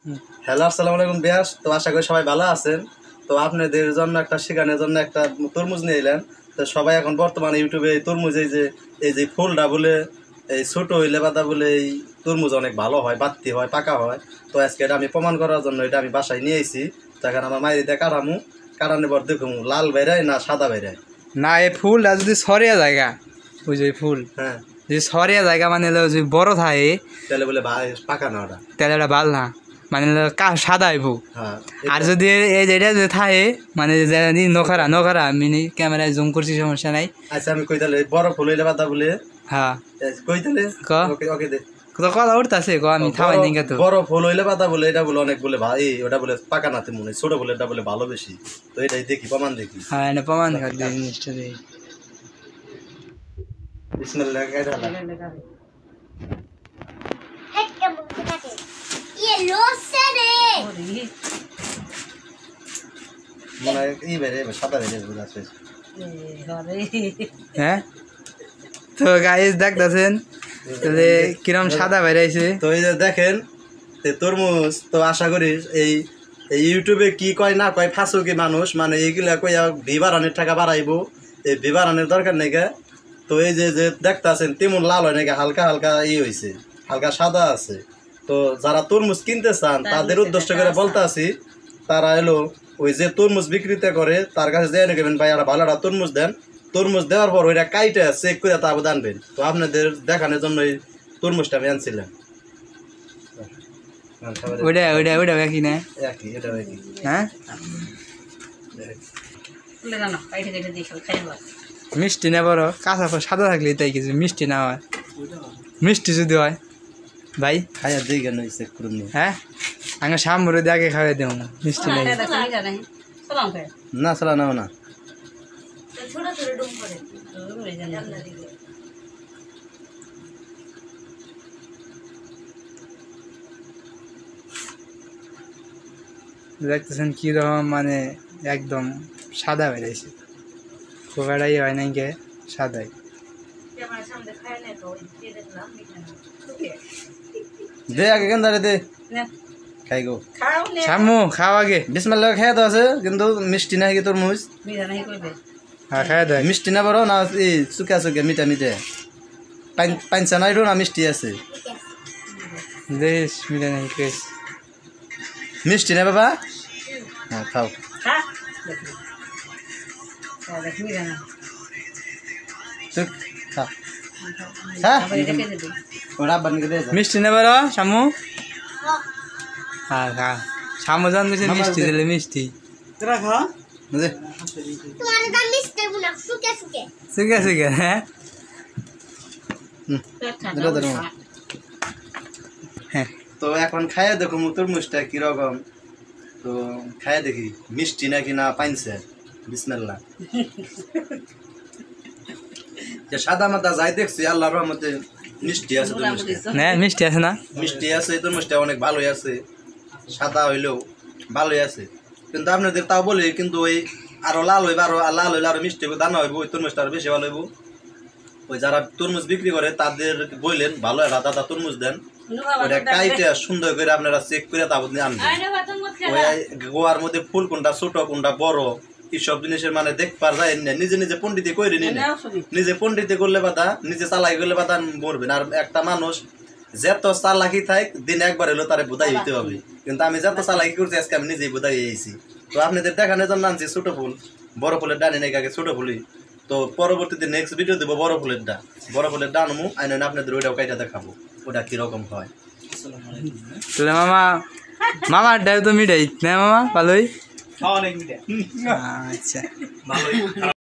Hello, আসসালামু আলাইকুম বিয়াস। তো আশা করি সবাই ভালো আছেন। তো আপনাদের জন্য একটা শেখানোর জন্য একটা তরমুজ নিয়ে এলেন। তো সবাই এখন বর্তমানে ইউটিউবে এই তরমুজ এই যে ফুলটা বলে এই ছোটো হইলে পাতা বলে এই তরমুজ অনেক ভালো হয়, বাত্তি হয়, পাকা হয়। তো আজকে এটা আমি প্রমাণ করার জন্য এটা আমি বাসায় নিয়ে এসেছি। তো এখন আমার মায়ের দিয়ে কাটানোর পর দেখুন লাল বেরায় না সাদা বেরায় না। এই ফুলটা যদি সরিয়া জায়গা ওই যে ফুল, হ্যাঁ, যদি সরিয়া জায়গা মানে যদি বড় থাকে তাহলে বলে পাকা না ওটা। তাহলে ওটা ভাল না, মানে সাদা হইব। হ্যাঁ, আর যদি এই যেটা যদি থাকে মানে নখারা মিনি ক্যামেরায় জুম করছি, সমস্যা নাই। আচ্ছা আমি কই তাহলে বড় ফুল হইলে পাতা বলে হ্যাঁ কই তাহলে ওকে ওকে দে। তো কথা উঠতেছে আমি থামাই নিকা। তো বড় ফুল হইলে পাতা বলে এটা বলে অনেক বলে ভাই, ওটা বলে পাকা নাতে মনে হয়, ছোট বলে এটা বলে ভালো বেশি। তো এটাই দেখি, প্রমাণ দেখি। হ্যাঁ, এটা প্রমাণ জিনিসটা দিই। বিসমিল্লাহ কাইরা মনে হয় ই বেরে সাদা বেরে আছে। হ্যাঁ, তো গাইস দেখতেছেন কিরম সাদা বেরাইছে। তো এই যে দেখেন তরমুজ। তো আশা করি এই ইউটিউবে কি কয় না কয় ফাঁসুকি মানুষ, মানে এইগুলা কইয়া ভিভারানের টাকা বাড়াইবো। এই ভিভারানের দরকার নেই। তো এই যে দেখতেছেন তেমন লাল হয় নাকি, হালকা হালকা হয়েছে, হালকা সাদা আছে। তো যারা তরমুজ কিনতে চান তাদের উদ্দেশ্য করে বলতে আছি, তারা এলো ওই যে তরমুজ বিক্রিতে করে তার কাছে যেয়ে নেবেন, ভাই একটা ভালো একটা তরমুজ দেন। তরমুজ দেওয়ার পর ওইটা কাইটে চেক করে তারপর আনবেন। তো আপনাদের দেখানোর জন্য এই তরমুজটা আমি আনছিলাম। একই না? হ্যাঁ, মিষ্টি না বড় কাঁচা সাদা থাকলে তাই কিছু মিষ্টি না হয়। মিষ্টি যদি হয় ভাই খাইয়া দিই কেন চেক করুন। হ্যাঁ, আমি সামরে দিয়ে আগে খাওয়াই দেবো না, মিষ্টি নাই না চলা নাও না। দেখতেছেন কিরকম মানে একদম সাদা বেড়েছে, খুব এটাই হয় নাই গে সাদাই। দে আগে কেন দাঁড়ে দে খাই গো। শামু খাও আগে। বিসমিল্লাহ খাইয়া তো আছে কিন্তু মিষ্টি নাই কি তরমুজ। হ্যাঁ খাই দেয়। মিষ্টি না বড় না এই চুকা চুকে মিঠা মিঠে পাঞ্চা নাই না মিষ্টি আছে। দেশ মিলে নাই কেস মিষ্টি না বাবা। হ্যাঁ খাও। মিষ্টি নেবে শামু। হ্যাঁ খা। শামু জান দিছে মিষ্টি দিলে মিষ্টি সুকে সুকে। হ্যাঁ হ্যাঁ, তো এখন খাইয়া দেখো তরমুজটা কিরকম। তো খাইয়া দেখি মিষ্টি নাকি না পাইনছে। বিসমিল্লাহ। সাদা মাথা যাই দেখছি আল্লাহর রহমতে মিষ্টি আছে। মিষ্টি আছে না? মিষ্টি আছে, তরমুজটা অনেক ভালোই আছে, সাদা হইলেও ভালোই আছে। কিন্তু আপনাদের তাও বলি কিন্তু ওই আরো লাল হইবে, লাল হইলে আরো মিষ্টি হইব, দানা হইব, ওই তরমুজটা আরো বেশি ভালো হইব। ওই যারা তরমুজ বিক্রি করে তাদের বললেন ভালো একটা দাদা তরমুজ দেন, ওটা কাইটে সুন্দর করে আপনারা চেক করে তারপর আনবেন। ওই গোয়ার মধ্যে ফুল কোনটা ছোট কোনটা বড় এইসব জিনিসের মানে দেখবার যায় না, নিজে নিজে পন্ডিতে করে নিন। নিজে পন্ডিতে করলে বাধা, নিজে চালাকি করলে বাধা মরবেন। আর একটা মানুষ যত চালাকি থাক দিন একবার হলো তারে বোধাই হইতে হবে। কিন্তু আমি যত চালাকি করছি আজকে আমি নিজেই বোধাই হয়েছি। তো আপনাদের দেখানোর জন্য আনছি ছোট ফুল। বড় ফুলের ডানি নাকি আগে ছোট ফুলই। তো পরবর্তীতে নেক্সট ভিডিও দেবো বড় ফুলের ডানমু আইন আপনাদের ওইটাও কাইটা দেখাবো ওটা কিরকম হয়। মামা মামার ডাল তো মিঠাই না মামা ভালোই। আচ্ছা ভালোই।